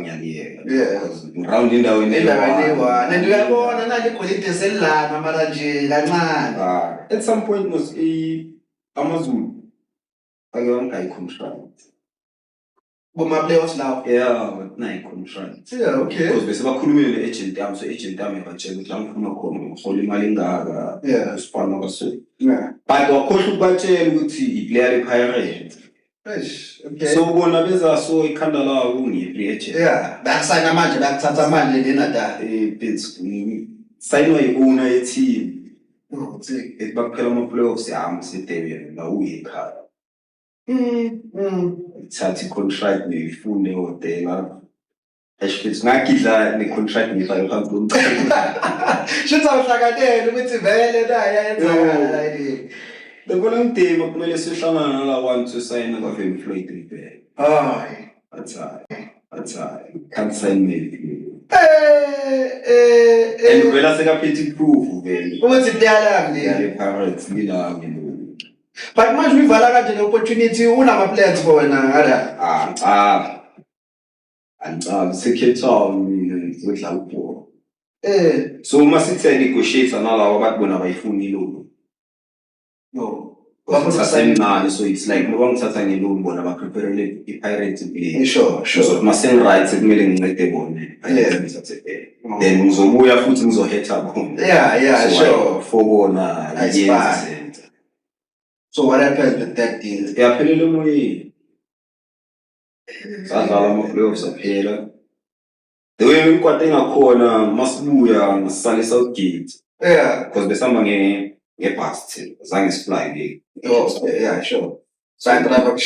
ngiyaliyeka. Yeah. Because round endaweni endaweni and uyabona nje igolide selilana mara nje kancane. At some point mos amaZulu ake wangayi contract. Kuma playoffs lawo. Yeah, but nayi contract. Yeah, okay. Because bese bakhulumile ne-agent yami, so agent yami yabatshela ukuthi la ngifuna khona ngihola imali engaka. Yeah. Usipana kaso. Yeah. But wakhohlwa ukubatshela ukuthi i-player ye-Pirates. Okay. So bona beza so ikhanda lawo ngi-free agent. Yeah, bakusayina manje bakuthatha manje lena da. Sayinwa yi-owner ye-team. Uthi Ethi bakuphela ama-playoffs yami se-Durban la uyikhaya. Thatha i-contract ngiyifunde ehotela. Eshithi ngagidla ne-contract ngifake phansi komcebo. Shithi awuhlakatele ukuthi vele naye yenzakala yini. Bebona ngidima kumele sihlangana nala bantu sesayina ngavele Floyd Rivera. Hayi. Athi can't sign me. And vela sekaphethe proof vele. Ukuthi diyala nje. Le Pirates lila ngelo. But manje uyivala kanje le opportunity unama plans for wena ngala. Angicazi se-Cape Town mina ngizodlala ibhola. So uma sithe negotiate nalawa abantu bona abayifuni lo. No. Basemncane, so it's like ngoba ngithatha ngeloni bona ba-preparele i-Pirates play. Sure. So mase-right kumele ngincede bona. Then ngizobuya futhi ngizohetha bona. Yeah, so sure. For bona yenza. So what happened with that deal? Yaphelele emoyeni. Sadlala ama-playoffs aphela. The way imkwate ngakhona masibuya ngasale Southgate. Yeah. Because besihamba ngebus thina zange sifly le. Yeah, sure. So I drive up